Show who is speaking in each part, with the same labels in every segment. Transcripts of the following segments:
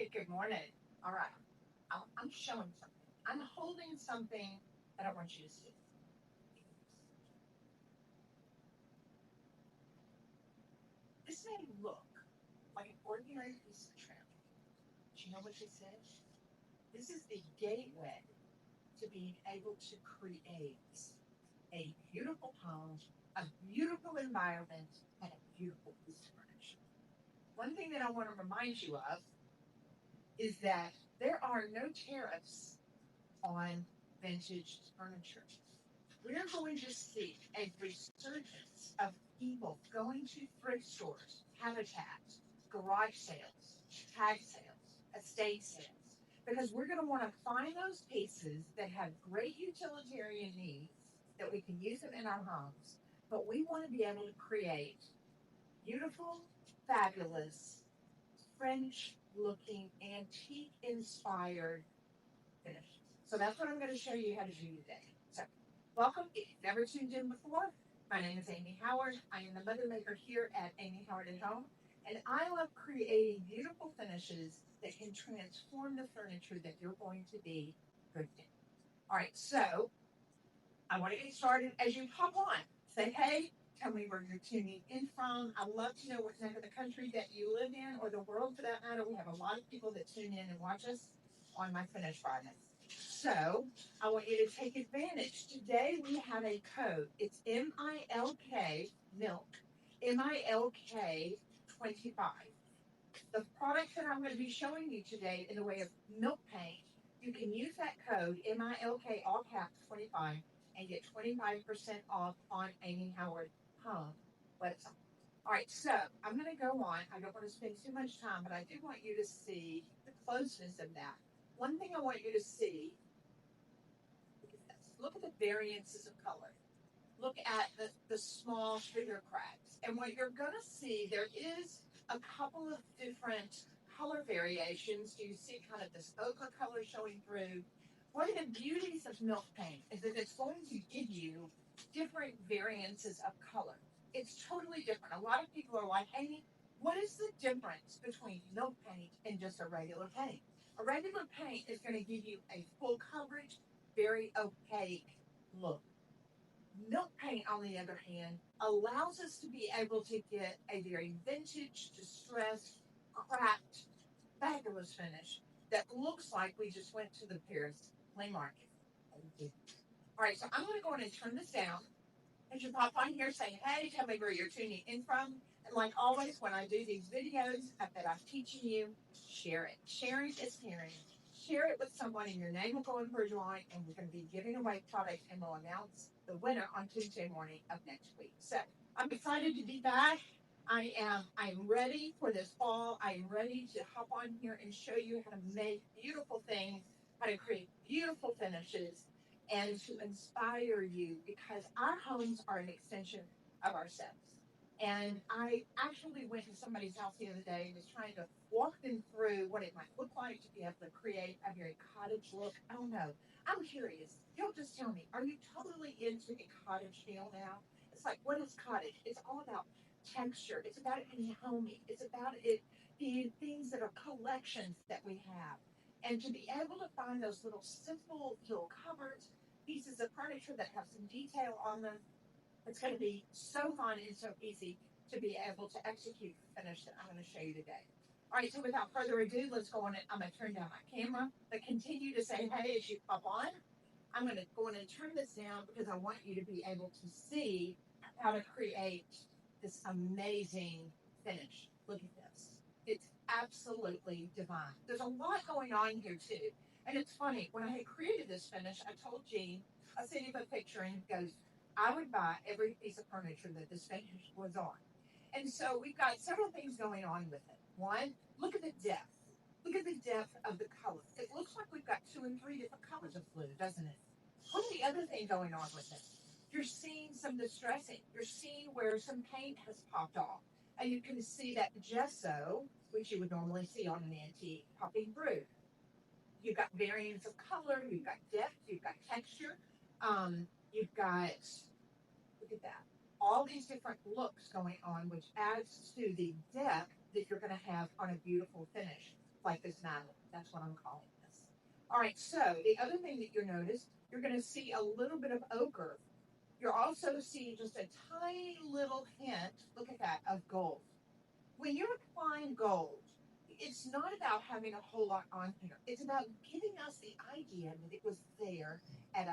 Speaker 1: Hi, good morning. All right, I'm showing something. I'm holding something that I want you to see. This may look like an ordinary piece of trim. Do you know what this is? This is the gateway to being able to create a beautiful home, a beautiful environment, and a beautiful piece of furniture. One thing that I want to remind you of is that there are no tariffs on vintage furniture. We're going to see a resurgence of people going to thrift stores, habitat, garage sales, tag sales, estate sales, because we're going to want to find those pieces that have great utilitarian needs that we can use them in our homes, but we want to be able to create beautiful, fabulous, French looking, antique inspired finishes. So that's what I'm going to show you how to do today. So, welcome. If you've never tuned in before, my name is Amy Howard. I am the mother maker here at Amy Howard at Home, and I love creating beautiful finishes that can transform the furniture that you're going to be good in. All right, so I want to get started. As you hop on, say hey. Tell me where you're tuning in from. I love to know what neck of the country that you live in, or the world for that matter. We have a lot of people that tune in and watch us on my Finish Friday. So I want you to take advantage. Today we have a code. It's MILK 25. The product that I'm going to be showing you today in the way of milk paint, you can use that code MILK all caps 25 and get 25% off on Amy Howard Home website. All right, so I'm going to go on. I don't want to spend too much time, but I do want you to see the closeness of that. One thing I want you to see, look at this. Look at the variances of color. Look at the small sugar cracks. And what you're going to see, there is a couple of different color variations. You see kind of this ochre color showing through. One of the beauties of milk paint is that it's going to give you different variances of color. It's totally different. A lot of people are like, Amy, what is the difference between milk paint and just a regular paint? A regular paint is going to give you a full coverage, very opaque look. Milk paint, on the other hand, allows us to be able to get a very vintage, distressed, cracked, fabulous finish that looks like we just went to the Paris flea market. All right, so I'm going to go in and turn this down. As you pop on here saying, hey, tell me where you're tuning in from. And like always, when I do these videos that I'm teaching you, share it. Sharing is caring. Share it with someone, and your name will go in for a drawing, and we're going to be giving away product, and we'll announce the winner on Tuesday morning of next week. So I'm excited to be back. I'm ready for this fall. I am ready to hop on here and show you how to make beautiful things, how to create beautiful finishes, and to inspire you, because our homes are an extension of ourselves. And I actually went to somebody's house the other day and was trying to walk them through what it might look like to be able to create a very cottage look. I don't know. I'm curious. You'll just tell me, are you totally into a cottage feel now? It's like, what is cottage? It's all about texture. It's about it being homey. It's about it being things that are collections that we have. And to be able to find those little simple little cupboards, pieces of furniture that have some detail on them, it's going to be so fun and so easy to be able to execute the finish that I'm going to show you today. All right, so without further ado, let's go on. I'm going to turn down my camera, but continue to say hey as you pop on. I'm going to go in and turn this down because I want you to be able to see how to create this amazing finish. Look at this. It's absolutely divine. There's a lot going on here too. And it's funny, when I had created this finish, I told Jean, I sent him a picture and he goes, I would buy every piece of furniture that this finish was on. And so we've got several things going on with it. One, look at the depth. Look at the depth of the color. It looks like we've got two and three different colors of blue, doesn't it? What's the other thing going on with it? You're seeing some distressing. You're seeing where some paint has popped off. And you can see that gesso, which you would normally see on an antique, popping through. You've got variants of color, you've got depth, you've got texture, you've got, look at that, all these different looks going on, which adds to the depth that you're going to have on a beautiful finish. like this Madeline. That's what I'm calling this. All right, so the other thing that you'll notice, you're going to see a little bit of ochre. You'll also see just a tiny little hint, look at that, of gold. When you're applying gold, it's not about having a whole lot on here. It's about giving us the idea that it was there at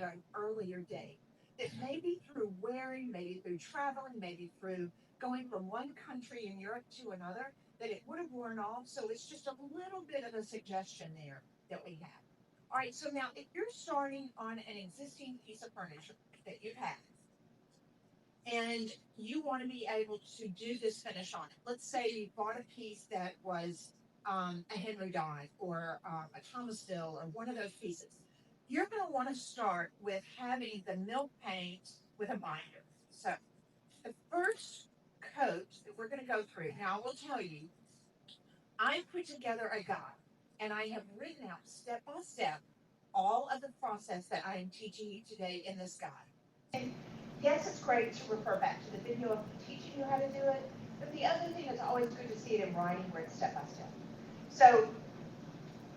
Speaker 1: an earlier date. That maybe through wearing, maybe through traveling, maybe through going from one country in Europe to another, that it would have worn off. So it's just a little bit of a suggestion there that we have. All right, so now if you're starting on an existing piece of furniture that you've had, and you want to be able to do this finish on it. Let's say you bought a piece that was a Henry Don or a Thomas Dill or one of those pieces. You're going to want to start with having the milk paint with a binder. So the first coat that we're going to go through, now I will tell you, I put together a guide and I have written out step by step all of the process that I am teaching you today in this guide. And yes, it's great to refer back to the video of teaching you how to do it, but the other thing is always good to see it in writing where it's step by step. So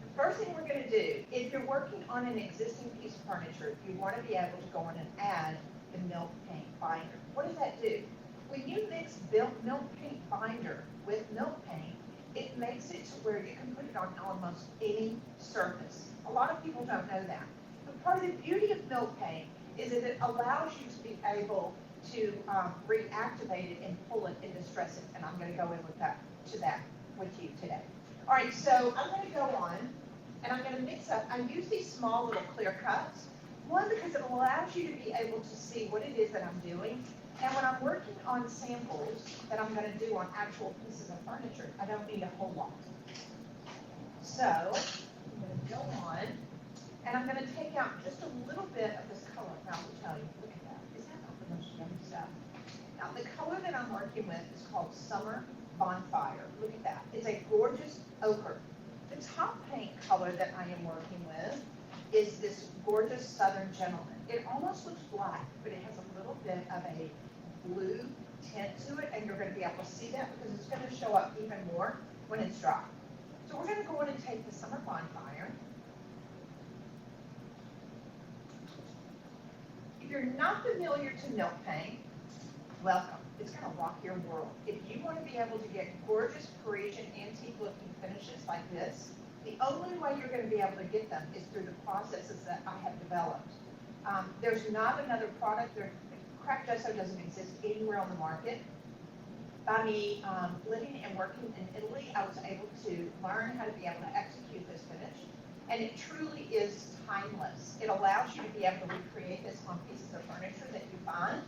Speaker 1: the first thing we're going to do, if you're working on an existing piece of furniture, you want to be able to go on and add the milk paint binder. What does that do? When you mix milk paint binder with milk paint, it makes it to where you can put it on almost any surface. A lot of people don't know that. But part of the beauty of milk paint is that it allows you to be able to reactivate it and pull it and distress it. And I'm going to go in with that with you today. All right, so I'm going to go on and I'm going to mix up. I use these small little clear cups. One, because it allows you to be able to see what it is that I'm doing. And when I'm working on samples that I'm going to do on actual pieces of furniture, I don't need a whole lot. So I'm going to go on, and I'm going to take out just a little bit of this color. Now I'll tell you, look at that. Is that not the most yummy stuff? Now the color that I'm working with is called Summer Bonfire. Look at that. It's a gorgeous ochre. The top paint color that I am working with is this gorgeous Southern Gentleman. It almost looks black, but it has a little bit of a blue tint to it, and you're going to be able to see that because it's going to show up even more when it's dry. So we're going to go in and take the Summer Bonfire. If you're not familiar to milk paint, welcome. It's going to rock your world. If you want to be able to get gorgeous Parisian antique looking finishes like this, the only way you're going to be able to get them is through the processes that I have developed. There's not another product. Cracked gesso doesn't exist anywhere on the market. By me living and working in Italy, I was able to learn how to be able to execute this finish. And it truly is timeless. It allows you to be able to recreate this on pieces of furniture that you find,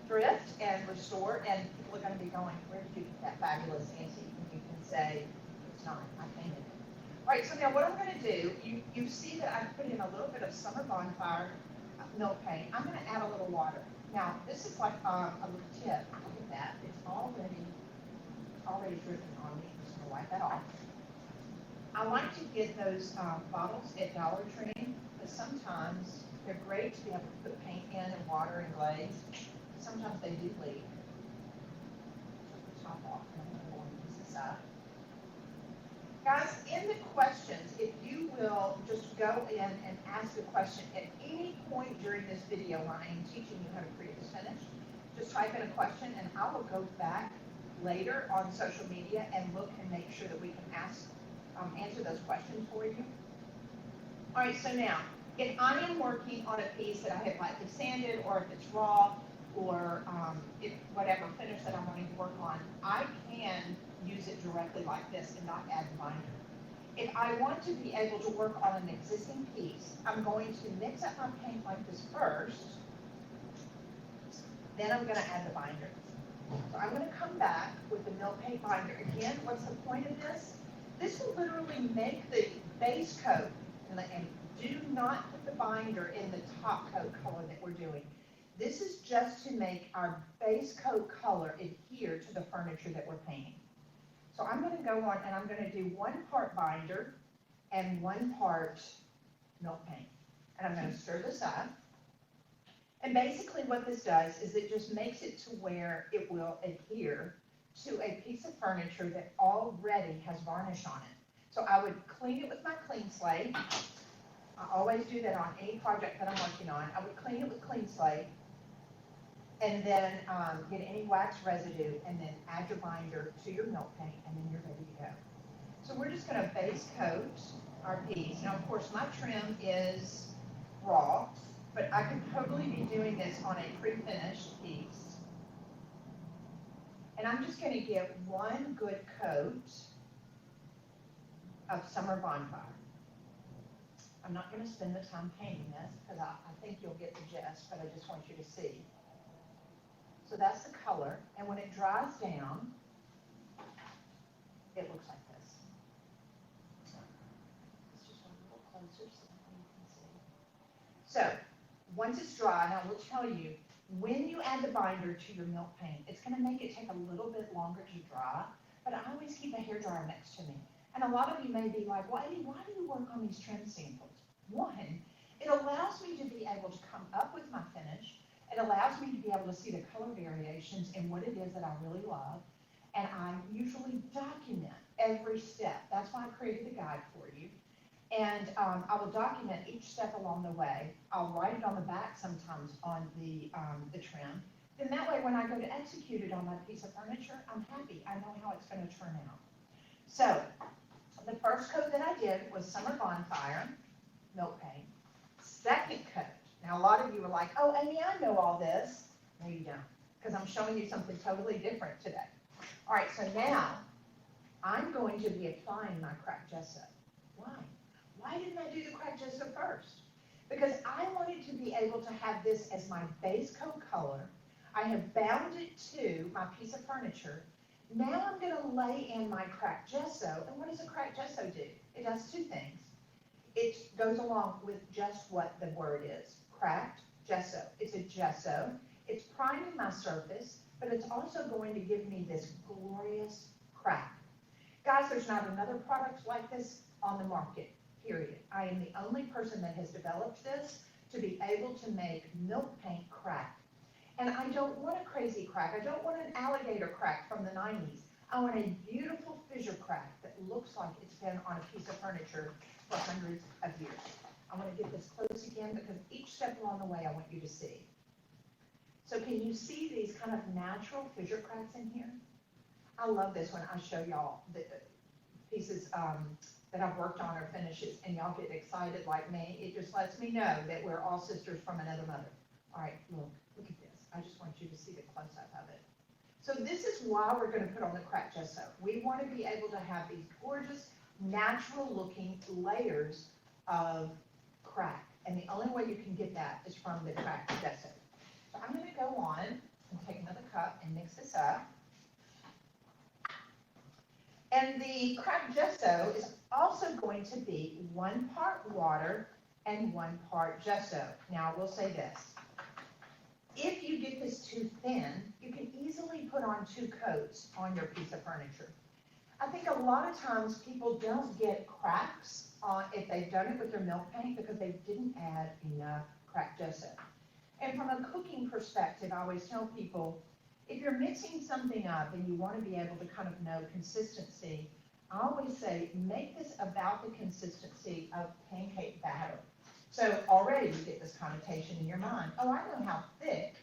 Speaker 1: thrift, and restore. And people are going to be going, where did you get that fabulous antique? And you can say, it's not, I painted it. All right, so now what I'm going to do, you see that I put in a little bit of Summer Bonfire milk paint. I'm going to add a little water. Now, this is like a little tip. Look at that. It's already dripping on me. I'm just going to wipe that off. I like to get those bottles at Dollar Tree, but sometimes they're great to be able to put paint in and water and glaze. Sometimes they do leak. Take the top off, and I'm going to go on this side. Guys, in the questions, if you will just go in and ask a question at any point during this video when I am teaching you how to create this finish, just type in a question and I will go back later on social media and look and make sure that we can answer those questions for you. All right, so now, if I am working on a piece that I have lightly sanded, or if it's raw, or if whatever finish that I'm wanting to work on, I can use it directly like this and not add the binder. If I want to be able to work on an existing piece, I'm going to mix up my paint like this first, then I'm going to add the binder. So I'm going to come back with the milk paint binder. Again, what's the point of this? This will literally make the base coat, and do not put the binder in the top coat color that we're doing. This is just to make our base coat color adhere to the furniture that we're painting. So I'm going to go on and I'm going to do 1 part binder and 1 part milk paint. And I'm going to stir this up. And basically what this does is it just makes it to where it will adhere to a piece of furniture that already has varnish on it. So I would clean it with my clean slate. I always do that on any project that I'm working on. I would clean it with clean slate, and then get any wax residue, and then add your binder to your milk paint, and then you're ready to go. So we're just gonna base coat our piece. Now, of course, my trim is raw, but I could totally be doing this on a pre-finished piece. And I'm just gonna give one good coat of Summer Bonfire. I'm not gonna spend the time painting this, because I think you'll get the gist, but I just want you to see. So that's the color, and when it dries down, it looks like this. Let's just go a little closer so that you can see. So, once it's dry, and I will tell you, when you add the binder to your milk paint, it's gonna make it take a little bit longer to dry, but I always keep a hairdryer next to me. And a lot of you may be like, well, Amy, why do you work on these trim samples? One, it allows me to be able to come up with my finish. It allows me to be able to see the color variations and what it is that I really love. And I usually document every step. That's why I created the guide for you. And I will document each step along the way. I'll write it on the back sometimes on the trim. Then that way, when I go to execute it on my piece of furniture, I'm happy. I know how it's going to turn out. So the first coat that I did was Summer Bonfire milk paint. Second coat. Now, a lot of you are like, oh, Amy, I know all this. No, you don't, because I'm showing you something totally different today. All right, so now I'm going to be applying my cracked gesso. Why? Why didn't I do the cracked gesso first? Because I wanted to be able to have this as my base coat color. I have bound it to my piece of furniture. Now I'm going to lay in my cracked gesso. And what does a cracked gesso do? It does two things. It goes along with just what the word is, cracked gesso. It's a gesso. It's priming my surface, but it's also going to give me this glorious crack. Guys, there's not another product like this on the market, period. I am the only person that has developed this to be able to make milk paint crack. And I don't want a crazy crack. I don't want an alligator crack from the 90s. I want a beautiful fissure crack that looks like it's been on a piece of furniture for hundreds of years. I want to get this close again because each step along the way I want you to see. So can you see these kind of natural fissure cracks in here? I love this when I show y'all the pieces that I've worked on or finishes, and y'all get excited like me. It just lets me know that we're all sisters from another mother. All right, look at this. I just want you to see the close-up of it. So this is why we're going to put on the cracked gesso. We want to be able to have these gorgeous, natural-looking layers of crack, and the only way you can get that is from the cracked gesso. So I'm going to go on and take another cup and mix this up. And the cracked gesso is also going to be 1 part water and 1 part gesso. Now, I will say this. If you get this too thin, you can easily put on 2 coats on your piece of furniture. I think a lot of times people don't get cracks on if they've done it with their milk paint because they didn't add enough cracked gesso. And from a cooking perspective, I always tell people, if you're mixing something up and you want to be able to kind of know consistency, I always say, make this about the consistency of pancake batter. So already you get this connotation in your mind. Oh, I know how thick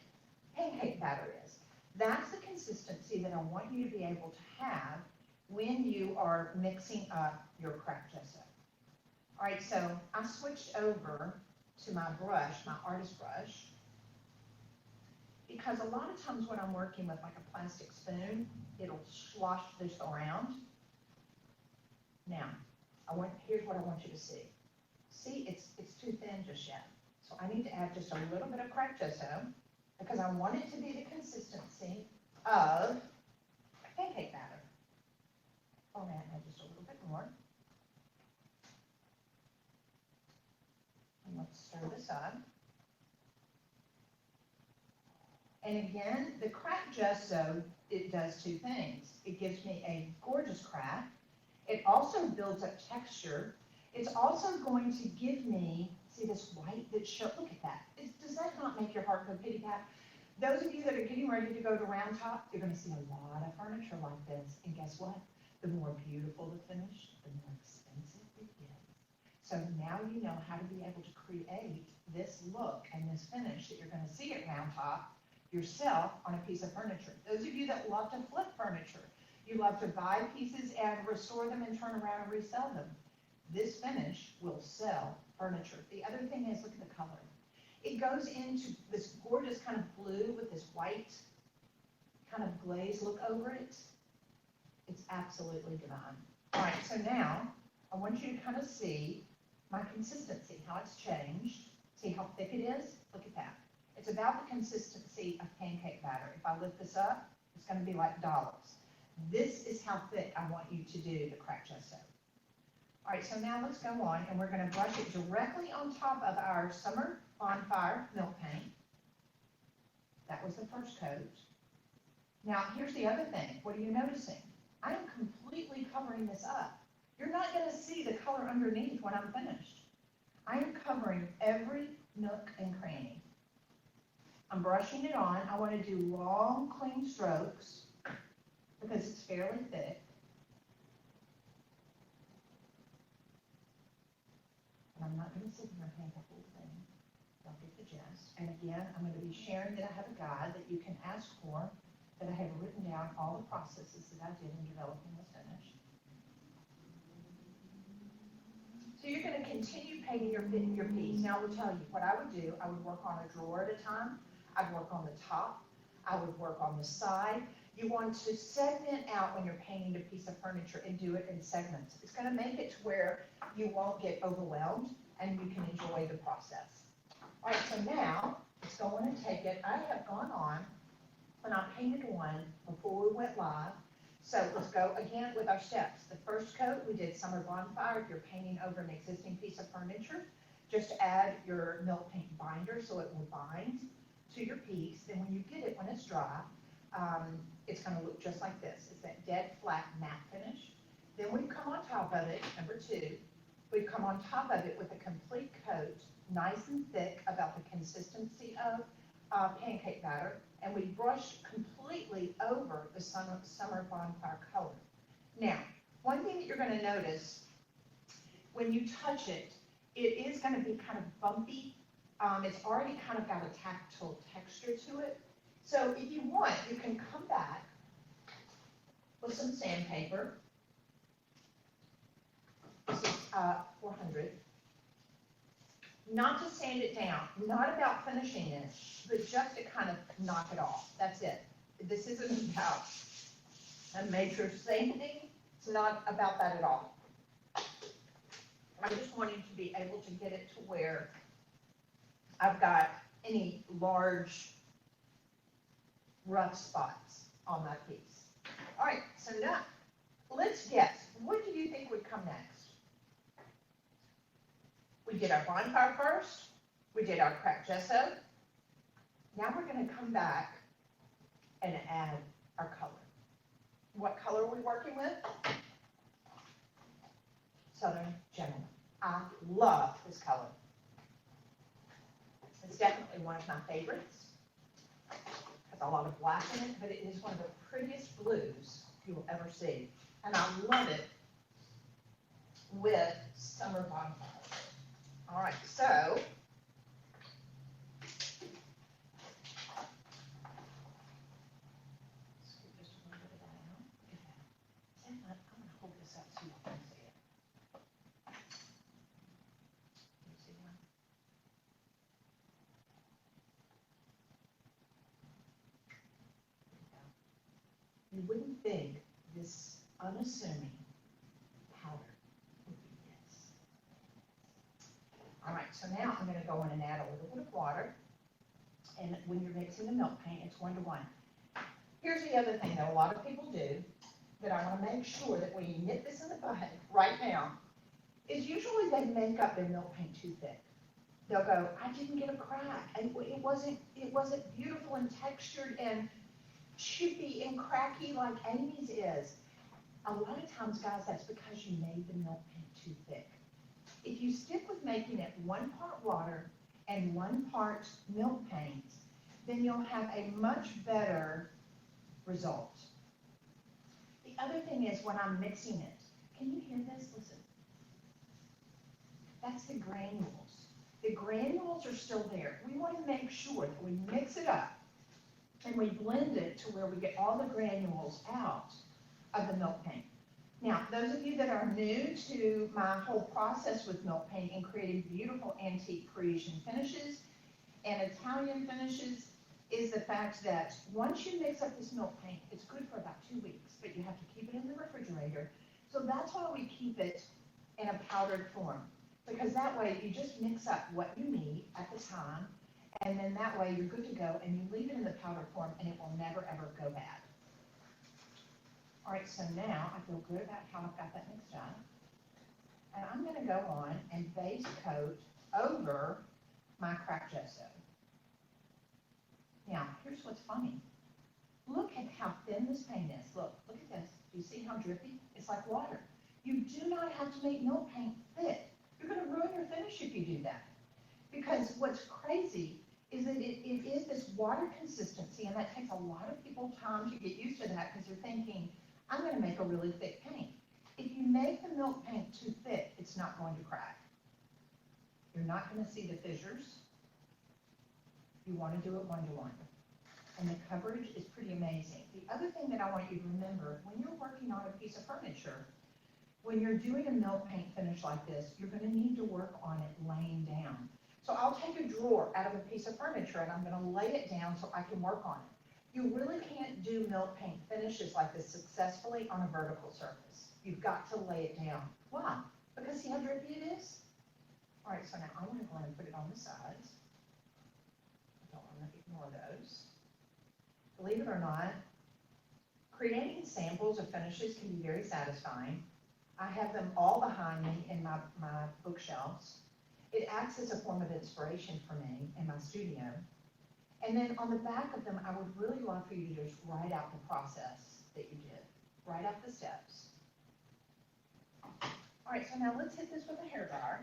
Speaker 1: pancake batter is. That's the consistency that I want you to be able to have when you are mixing up your cracked gesso. All right, so I switched over to my brush, my artist brush, because a lot of times when I'm working with like a plastic spoon, it'll slosh this around. Now, here's what I want you to see. See, it's too thin just yet. So I need to add just a little bit of cracked gesso because I want it to be the consistency of pancake batter. Oh, man, add just a little bit more. And let's stir this up. And again, the cracked gesso, it does 2 things. It gives me a gorgeous crack. It also builds up texture. It's also going to give me, see this white that shows, look at that. Does that not make your heart go pitty-pat? Those of you that are getting ready to go to Round Top, you're going to see a lot of furniture like this. And guess what? The more beautiful the finish, the more expensive it gets. So now you know how to be able to create this look and this finish that you're going to see at Round Top yourself on a piece of furniture. Those of you that love to flip furniture, you love to buy pieces and restore them and turn around and resell them. This finish will sell furniture. The other thing is, look at the color. It goes into this gorgeous kind of blue with this white kind of glaze look over it. It's absolutely divine. All right, so now I want you to kind of see my consistency, how it's changed. See how thick it is? Look at that. It's about the consistency of pancake batter. If I lift this up, it's going to be like dollops. This is how thick I want you to do the cracked gesso. All right, so now let's go on, and we're going to brush it directly on top of our summer Bonfire milk paint. That was the first coat. Now, here's the other thing. What are you noticing? I am completely covering this up. You're not going to see the color underneath when I'm finished. I am covering every nook and cranny. I'm brushing it on. I want to do long, clean strokes because it's fairly thick. And I'm not going to sit here and paint the whole thing. Don't get the gist. And again, I'm going to be sharing that I have a guide that you can ask for, that I have written down all the processes that I did in developing this finish. So you're going to continue painting your piece. Now I will tell you what I would do. I would work on a drawer at a time. I'd work on the top. I would work on the side. You want to segment out when you're painting a piece of furniture and do it in segments. It's going to make it to where you won't get overwhelmed and you can enjoy the process. All right, so now it's going to take it. I have gone on and I painted one before we went live. So let's go again with our steps. The first coat, we did Summer Bonfire. If you're painting over an existing piece of furniture, just add your milk paint binder so it will bind to your piece. Then when you get it, when it's dry, it's going to look just like this. It's that dead flat matte finish. Then we come on top of it, number two, we come on top of it with a complete coat, nice and thick, about the consistency of pancake batter, and we brush completely over the summer Bonfire color. Now, one thing that you're going to notice when you touch it, it is going to be kind of bumpy. It's already kind of got a tactile texture to it. So if you want, you can come back with some sandpaper. This is 400. Not to sand it down, not about finishing it, but just to kind of knock it off. That's it. This isn't about a major sanding. It's not about that at all. I'm just wanting to be able to get it to where I've got any large rough spots on my piece. All right, so now let's guess. What do you think would come next? We did our Bonfire first. We did our cracked gesso. Now we're going to come back and add our color. What color are we working with? Southern Gentleman. I love this color. It's definitely one of my favorites. It has a lot of black in it, but it is one of the prettiest blues you will ever see. And I love it with Summer Bonfire. All right, so just a little bit of that out. Look at that. I'm going to hold this up so you can see it. You see one? You wouldn't think this unassuming powder would be this. All right, so now I'm going to go in and add a little bit of water. And when you're mixing the milk paint, it's 1 to 1. Here's the other thing that a lot of people do that I want to make sure that when you nip this in the bud right now, is usually they make up their milk paint too thick. They'll go, I didn't get a crack, and it wasn't beautiful and textured and chippy and cracky like Amy's is. A lot of times, guys, that's because you made the milk paint too thick. If you stick with making it 1 part water and 1 part milk paint, then you'll have a much better result. The other thing is when I'm mixing it, can you hear this? Listen. That's the granules. The granules are still there. We want to make sure that we mix it up and we blend it to where we get all the granules out of the milk paint. Now, those of you that are new to my whole process with milk paint and creating beautiful antique Parisian finishes and Italian finishes, is the fact that once you mix up this milk paint, it's good for about 2 weeks, but you have to keep it in the refrigerator. So that's why we keep it in a powdered form, because that way you just mix up what you need at the time, and then that way you're good to go, and you leave it in the powder form, and it will never, ever go bad. All right, so now I feel good about how I've got that mixed up. And I'm going to go on and base coat over my cracked gesso. Now, here's what's funny. Look at how thin this paint is. Look at this. Do you see how drippy? It's like water. You do not have to make milk paint thick. You're going to ruin your finish if you do that. Because what's crazy is that it is this water consistency, and that takes a lot of people time to get used to that because they're thinking, I'm going to make a really thick paint. If you make the milk paint too thick, it's not going to crack. You're not going to see the fissures. You want to do it one-to-one. And the coverage is pretty amazing. The other thing that I want you to remember, when you're working on a piece of furniture, when you're doing a milk paint finish like this, you're going to need to work on it laying down. So I'll take a drawer out of a piece of furniture and I'm going to lay it down so I can work on it. You really can't do milk paint finishes like this successfully on a vertical surface. You've got to lay it down. Why? Because see how drippy it is? All right, so now I'm going to go ahead and put it on the sides. I don't want to ignore those. Believe it or not, creating samples of finishes can be very satisfying. I have them all behind me in my bookshelves. It acts as a form of inspiration for me in my studio. And then on the back of them, I would really love for you to just write out the process that you did. Write out the steps. All right, so now let's hit this with a hairdryer.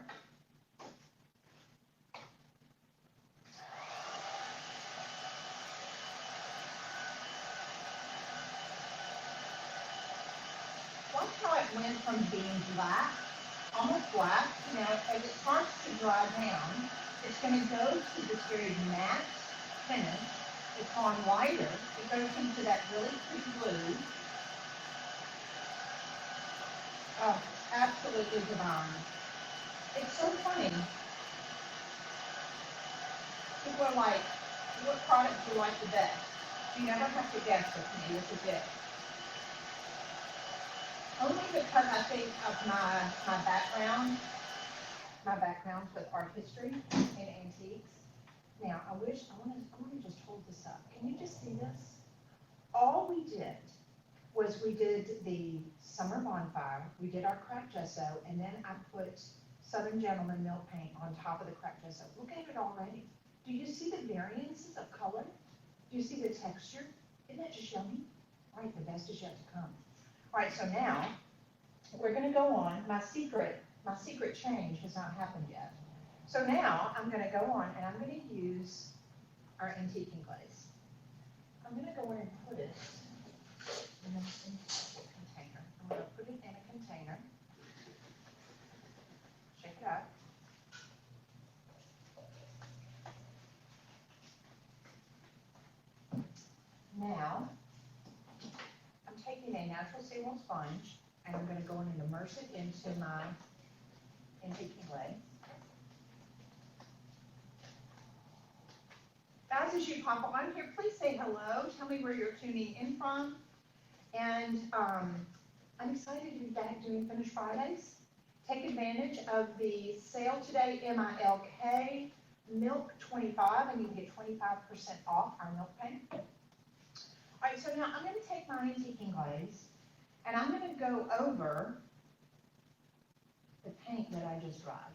Speaker 1: Watch how it went from being black, almost black, now as it starts to dry down, it's going to go to this very matte finish. It's gone lighter. It goes into that really pretty blue. Oh, absolutely divine. It's so funny. People are like, what product do you like the best? You never have to guess with me. This is it. Only because I think of my background with art history and antiques. Now, I want to just hold this up. Can you just see this? All we did was we did the summer bonfire, we did our cracked gesso, and then I put Southern Gentleman milk paint on top of the cracked gesso. Look at it already. Do you see the variances of color? Do you see the texture? Isn't that just yummy? All right, the best is yet to come. All right, so now we're going to go on. My secret change has not happened yet. So now I'm going to go on and I'm going to use our antiquing glaze. I'm going to go in and put it in a container. I'm going to put it in a container. Shake it up. Now, I'm taking a natural sealing sponge and I'm going to go in and immerse it into my antiquing glaze. Guys, as you pop on here, please say hello. Tell me where you're tuning in from. And I'm excited to be back doing Finish Fridays. Take advantage of the sale today, MILK Milk 25, and you can get 25% off our milk paint. All right, so now I'm going to take my antiquing glaze, and I'm going to go over the paint that I just dried.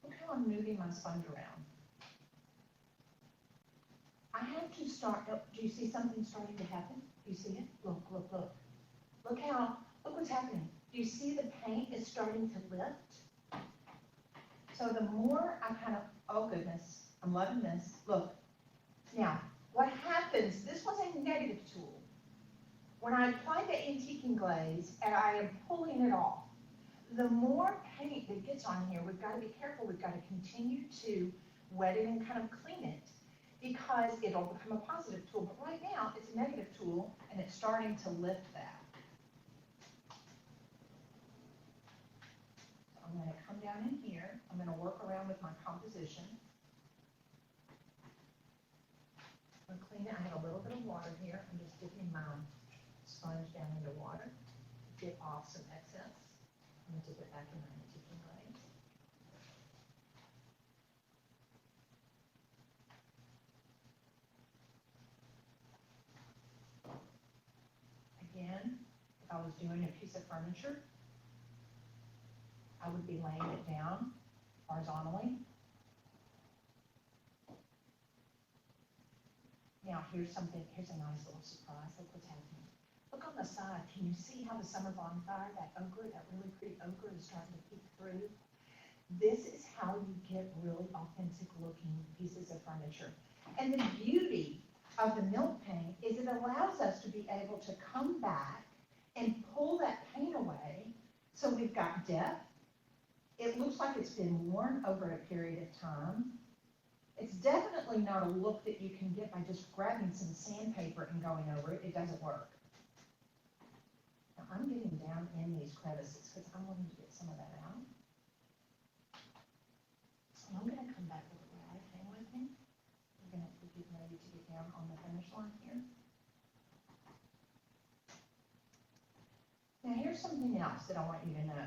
Speaker 1: Look how I'm moving my sponge around. I have to start, do you see something starting to happen? Do you see it? Look, look, look. Look what's happening. Do you see the paint is starting to lift? So the more I kind of, oh goodness, I'm loving this. Look. Now, what happens, this was a negative tool. When I apply the antiquing glaze and I am pulling it off, the more paint that gets on here, we've got to be careful. We've got to continue to wet it and kind of clean it because it'll become a positive tool. But right now, it's a negative tool, and it's starting to lift that. So I'm going to come down in here. I'm going to work around with my composition. I'm going to clean it. I have a little bit of water here. I'm just dipping my sponge down into water to get off some excess. I'm going to dip it back in my antiquing glaze. Again, if I was doing a piece of furniture, I would be laying it down horizontally. Now here's a nice little surprise. Look what's happening. Look on the side. Can you see how the summer bonfire, that ochre, that really pretty ochre is starting to peek through? This is how you get really authentic looking pieces of furniture. And the beauty of the milk paint is it allows us to be able to come back and pull that paint away. So we've got depth. It looks like it's been worn over a period of time. It's definitely not a look that you can get by just grabbing some sandpaper and going over it. It doesn't work. Now I'm getting down in these crevices because I'm wanting to get some of that out. So I'm going to come back with a rag. Hang with me. We're getting ready to get down on the finish line here. Now here's something else that I want you to know.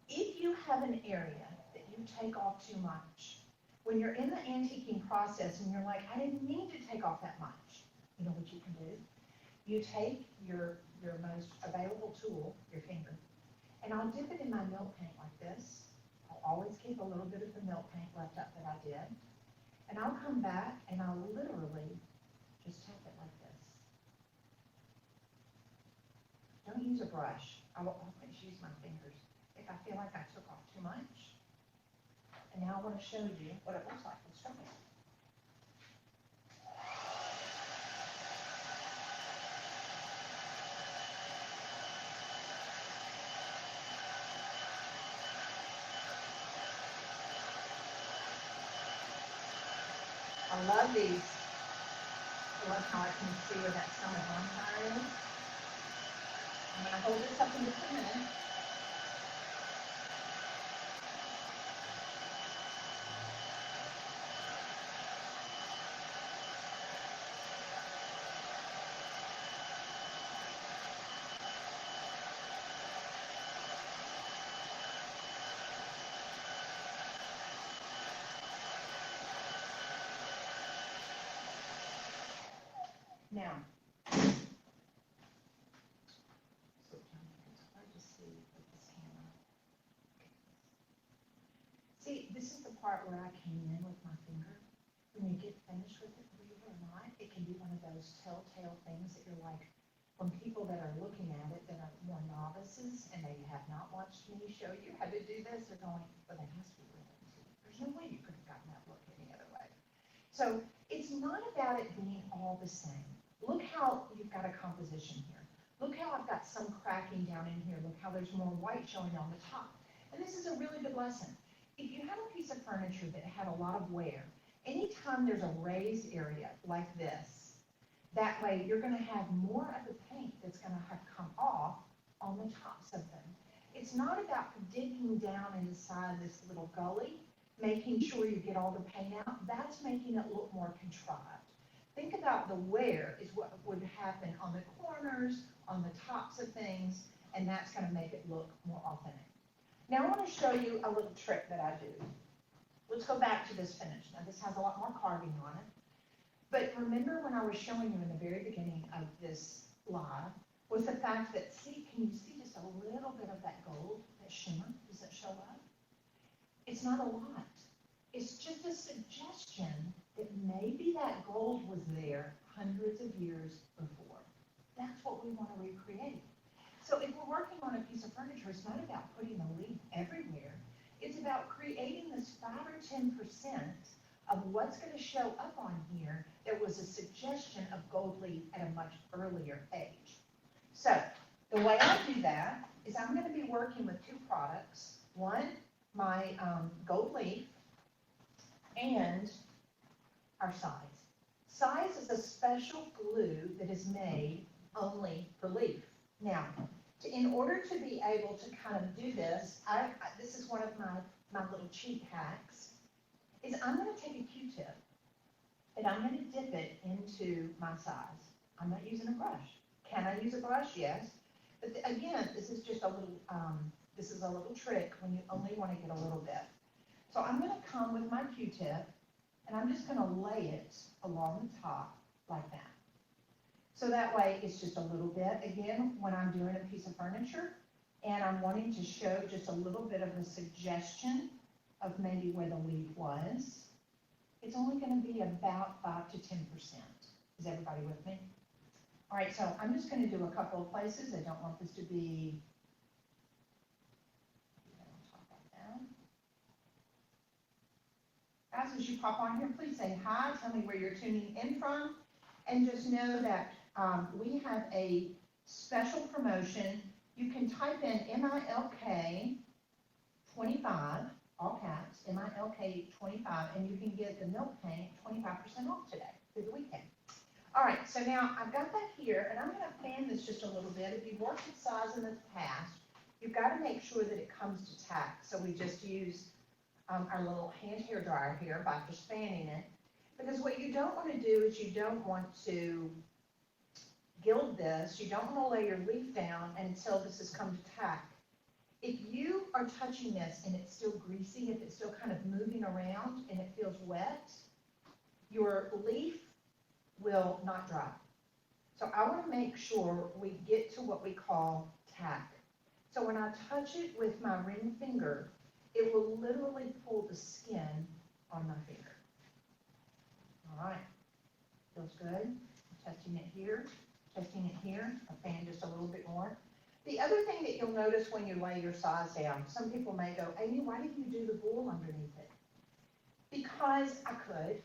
Speaker 1: If you have an area that you take off too much, when you're in the antiquing process and you're like, I didn't mean to take off that much, you know what you can do? You take your most available tool, your finger, and I'll dip it in my milk paint like this. I'll always keep a little bit of the milk paint left up that I did. And I'll come back and I'll literally just tap it like this. Don't use a brush. I will always use my fingers if I feel like I took off too much. And now I want to show you what it looks like. Let's try it. I love these. I love how I can see where that summer bonfire is. I'm going to hold this up in just a minute. Now, see, this is the part where I came in with my finger. When you get finished with it, believe it or not, it can be one of those telltale things that you're like, from people that are looking at it that are more novices and they have not watched me show you how to do this, they're going, well, that has to be real easy. There's no way you could have gotten that look any other way. So it's not about it being all the same. Look how you've got a composition here. Look how I've got some cracking down in here. Look how there's more white showing on the top. And this is a really good lesson. If you had a piece of furniture that had a lot of wear, anytime there's a raised area like this, that way you're going to have more of the paint that's going to have come off on the tops of them. It's not about digging down inside this little gully, making sure you get all the paint out. That's making it look more contrived. Think about the wear is what would happen on the corners, on the tops of things, and that's going to make it look more authentic. Now I want to show you a little trick that I do. Let's go back to this finish. Now this has a lot more carving on it. But remember when I was showing you in the very beginning of this live, was the fact that, see, can you see just a little bit of that gold, that shimmer? Does it show up? It's not a lot. It's just a suggestion that maybe that gold was there hundreds of years before. That's what we want to recreate. So if we're working on a piece of furniture, it's not about putting the leaf everywhere. It's about creating this 5 or 10% of what's going to show up on here there was a suggestion of gold leaf at a much earlier age. So the way I do that is I'm going to be working with two products. One, my gold leaf, and our size. Size is a special glue that is made only for leaf. Now, in order to be able to kind of do this, this is one of my little cheat hacks, is I'm going to take a Q-tip and I'm going to dip it into my size. I'm not using a brush. Can I use a brush? Yes. But again, this is just a little trick when you only want to get a little bit. So I'm going to come with my Q-tip and I'm just going to lay it along the top like that. So that way it's just a little bit, again, when I'm doing a piece of furniture and I'm wanting to show just a little bit of a suggestion of maybe where the leaf was, it's only going to be about 5 to 10%. Is everybody with me? All right, so I'm just going to do a couple of places. I don't want this to be Guys, as you pop on here, please say hi. Tell me where you're tuning in from. And just know that we have a special promotion. You can type in MILK 25, all caps, MILK 25, and you can get the milk paint 25% off today through the weekend. All right, so now I've got that here, and I'm going to fan this just a little bit. If you've worked with size in the past, you've got to make sure that it comes to tack. So we just use our little hand hair dryer here by just fanning it. Because what you don't want to do is you don't want to gild this. You don't want to lay your leaf down until this has come to tack. If you are touching this and it's still greasy, if it's still kind of moving around and it feels wet, your leaf will not dry. So I want to make sure we get to what we call tack. So when I touch it with my ring finger, it will literally pull the skin on my finger. All right, feels good. I'm testing it here, testing it here. I fan just a little bit more. The other thing that you'll notice when you lay your size down, some people may go, Amy, why didn't you do the bull underneath it? Because I could.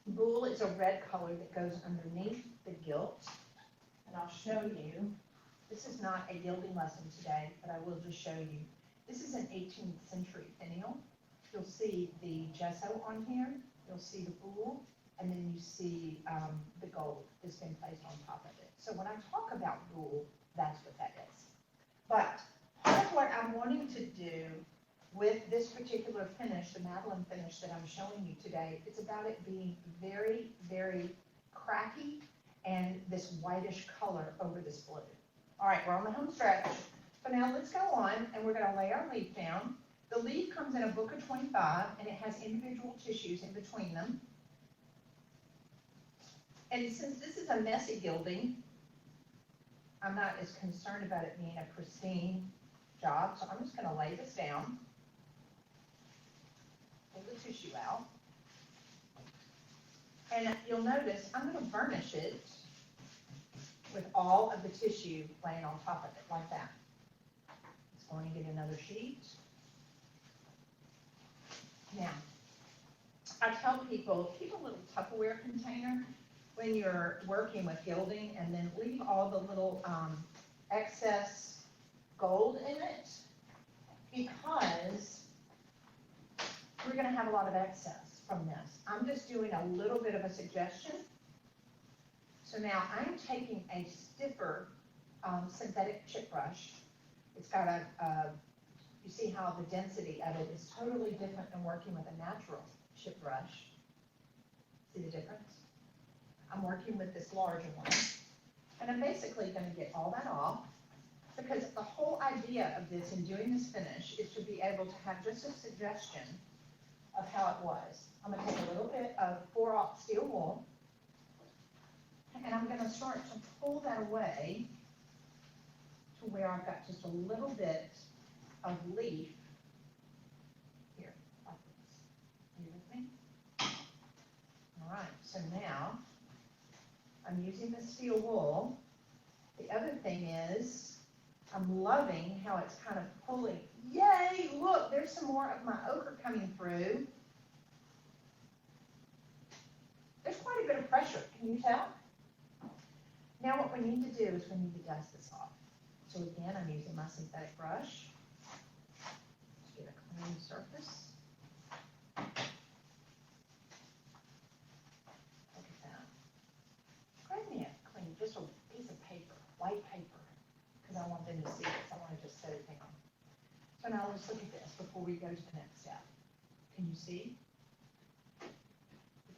Speaker 1: Bull is a red color that goes underneath the gilt. And I'll show you. This is not a gilding lesson today, but I will just show you. This is an 18th century finial. You'll see the gesso on here. You'll see the bull. And then you see the gold that's been placed on top of it. So when I talk about bull, that's what that is. But part of what I'm wanting to do with this particular finish, the Madeline finish that I'm showing you today, it's about it being very, very cracky and this whitish color over this blue. All right, we're on the home stretch. So now let's go on and we're going to lay our leaf down. The leaf comes in a book of 25 and it has individual tissues in between them. And since this is a messy gilding, I'm not as concerned about it being a pristine job, so I'm just going to lay this down, pull the tissue out, and you'll notice I'm going to burnish it with all of the tissue laying on top of it, like that. It's going to get another sheet. Now, I tell people, keep a little Tupperware container when you're working with gilding, and then leave all the little excess gold in it, because we're going to have a lot of excess from this. I'm just doing a little bit of a suggestion. So now I'm taking a stiffer synthetic chip brush. It's got you see how the density of it is totally different than working with a natural chip brush. See the difference? I'm working with this larger one, and I'm basically going to get all that off, because the whole idea of this and doing this finish is to be able to have just a suggestion of how it was. I'm going to take a little bit of 4/0 steel wool, and I'm going to start to pull that away to where I've got just a little bit of leaf here, like this. Are you with me? All right, so now I'm using the steel wool. The other thing is, I'm loving how it's kind of pulling. Yay, look, there's some more of my ochre coming through. There's quite a bit of pressure, can you tell? Now what we need to do is we need to dust this off. So again, I'm using my synthetic brush to get a clean surface. Look at that. Grab me a clean, just a piece of paper, white paper, because I want them to see this. I want to just set it down. So now let's look at this before we go to the next step. Can you see? Look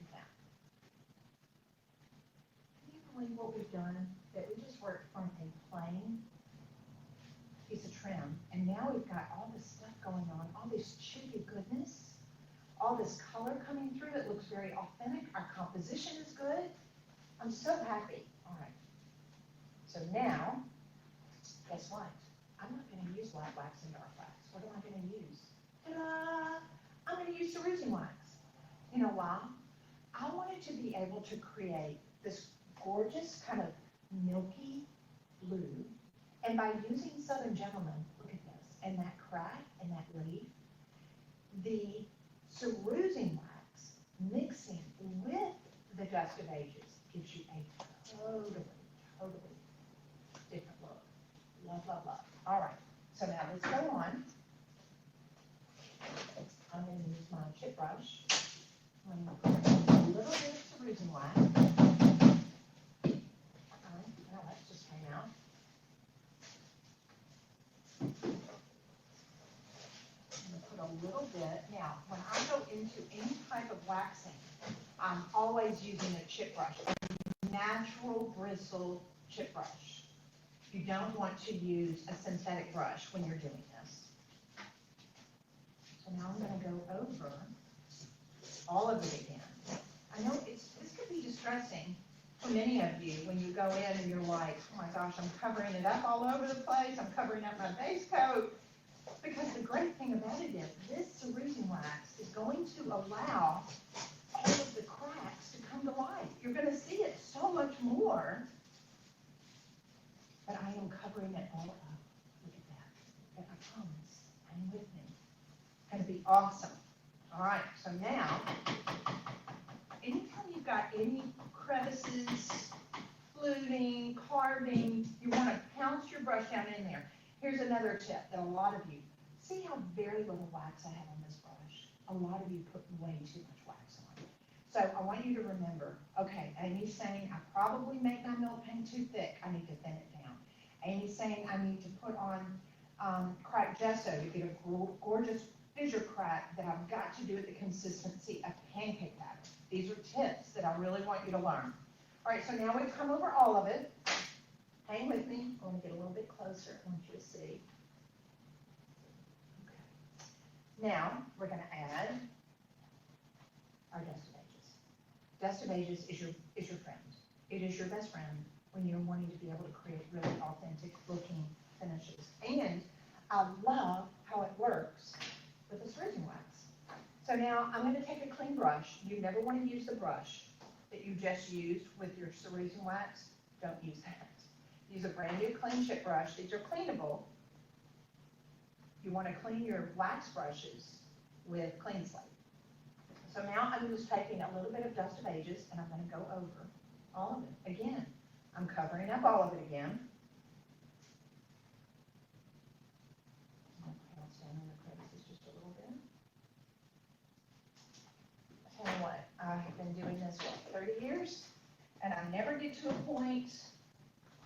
Speaker 1: at that. Can you believe what we've done? That we just worked from a plain piece of trim, and now we've got all this stuff going on, all this chippy goodness, all this color coming through. It looks very authentic. Our composition is good. I'm so happy. All right. So now, guess what? I'm not going to use light wax and dark wax. What am I going to use? Ta-da! I'm going to use Cerusing Wax. You know why? I wanted to be able to create this gorgeous kind of milky blue. And by using Southern Gentleman, look at this, and that crack and that leaf, the Cerusing Wax mixing with the Dust of Ages gives you a totally different look. Love, love, love. All right, so now let's go on. I'm going to use my chip brush. I'm going to put a little bit of Cerusing Wax. All right, now let's just came out. I'm going to put a little bit. Now, when I go into any type of waxing, I'm always using a chip brush, a natural bristle chip brush. You don't want to use a synthetic brush when you're doing this. So now I'm going to go over all of it again. I know this could be distressing for many of you when you go in and you're like, oh my gosh, I'm covering it up all over the place. I'm covering up my base coat. Because the great thing about it is this Cerusing Wax is going to allow all of the cracks to come to life. You're going to see it so much more. But I am covering it all up. Look at that. And I promise, hang with me. It's going to be awesome. All right, so now, anytime you've got any crevices, fluting, carving, you want to pounce your brush down in there. Here's another tip that a lot of you, see how very little wax I have on this brush? A lot of you put way too much wax on. So I want you to remember, okay, Amy's saying I probably make my milk paint too thick. I need to thin it down. Amy's saying I need to put on cracked gesso to get a gorgeous fissure crack that I've got to do at the consistency of pancake batter. These are tips that I really want you to learn. All right, so now we've come over all of it. Hang with me. I'm going to get a little bit closer. I want you to see. Okay. Now we're going to add our Dust of Ages. Dust of Ages is your friend. It is your best friend when you're wanting to be able to create really authentic looking finishes. And I love how it works with the Cerusing Wax. So now I'm going to take a clean brush. You never want to use the brush that you just used with your Cerusing Wax. Don't use that. Use a brand new clean chip brush. These are cleanable. You want to clean your wax brushes with Clean Slate. So now I'm just taking a little bit of Dust of Ages and I'm going to go over all of it. Again, I'm covering up all of it again. Stand on the crevices just a little bit. Tell you what, I have been doing this for 30 years, and I never get to a point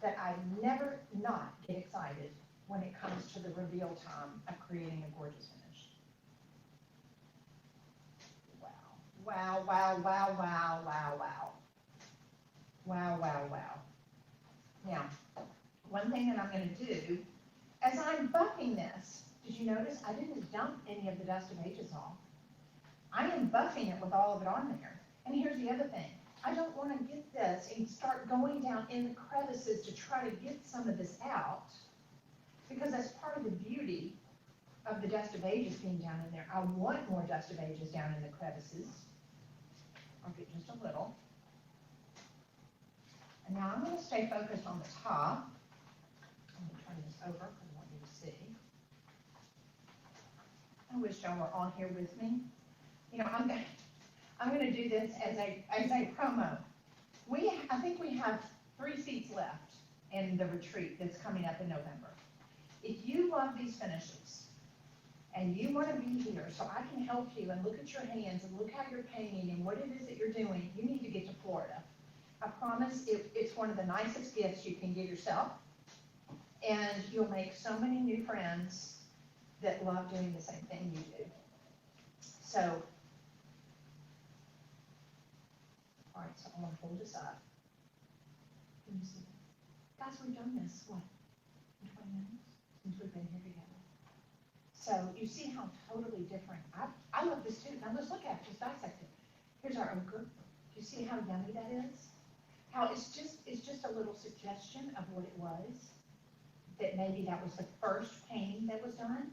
Speaker 1: that I never not get excited when it comes to the reveal time of creating a gorgeous finish. Wow, wow, wow, wow, wow, wow, wow. Wow, wow, wow. Now, one thing that I'm going to do, as I'm buffing this, did you notice I didn't dump any of the Dust of Ages off? I am buffing it with all of it on there. And here's the other thing. I don't want to get this and start going down in the crevices to try to get some of this out, because that's part of the beauty of the Dust of Ages being down in there. I want more Dust of Ages down in the crevices. I'll get just a little. And now I'm going to stay focused on the top. I'm going to turn this over because I want you to see. I wish y'all were all here with me. You know, I'm going to do this as a promo I think we have 3 seats left in the retreat that's coming up in November. If you love these finishes and you want to be here so I can help you and look at your hands and look how you're painting and what it is that you're doing, you need to get to Florida. I promise it's one of the nicest gifts you can give yourself, and you'll make so many new friends that love doing the same thing you do. So, all right, so I'm going to hold this up. Can you see this? Guys, we've done this, what, in 20 minutes since we've been here together. So you see how totally different. I love this too. Now let's look at it, just dissect it. Here's our ochre. Do you see how yummy that is? How it's just a little suggestion of what it was. That maybe that was the first painting that was done.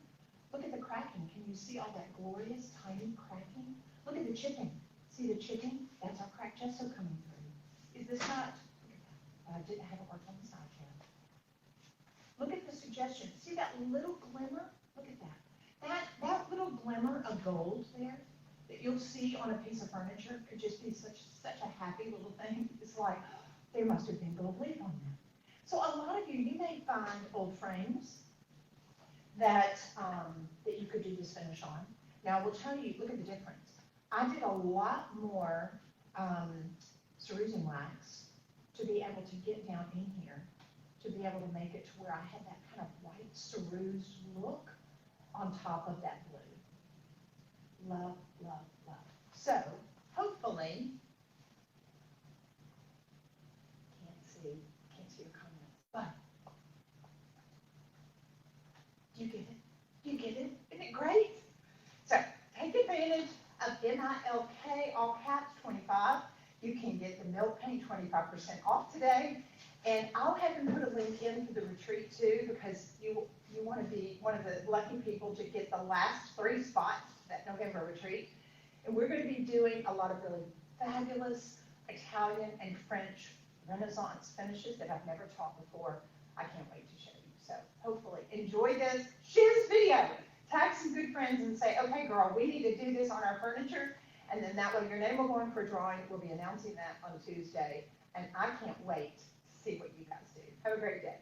Speaker 1: Look at the cracking. Can you see all that glorious tiny cracking? Look at the chipping. See the chipping? That's our cracked gesso coming through. Is this not? I didn't have it worked on the side yet. Look at the suggestion. See that little glimmer? Look at that. That little glimmer of gold there that you'll see on a piece of furniture could just be such a happy little thing. It's like, there must have been gold leaf on there. So a lot of you may find old frames that you could do this finish on. Now I will tell you, look at the difference. I did a lot more cerusing wax to be able to get down in here, to be able to make it to where I had that kind of white ceruse look on top of that blue. Love, love, love. So hopefully, can't see your comments, but you get it? You get it? Isn't it great? So take advantage of MILK, all caps 25. You can get the milk paint 25% off today. And I'll have them put a link in for the retreat too, because you want to be one of the lucky people to get the last 3 spots that November retreat. And we're going to be doing a lot of really fabulous Italian and French Renaissance finishes that I've never taught before. I can't wait to show you. So hopefully enjoy this. Share this video. Tag some good friends and say, okay, girl, we need to do this on our furniture. And then that way your name will go in for a drawing. We'll be announcing that on Tuesday. And I can't wait to see what you guys do. Have a great day.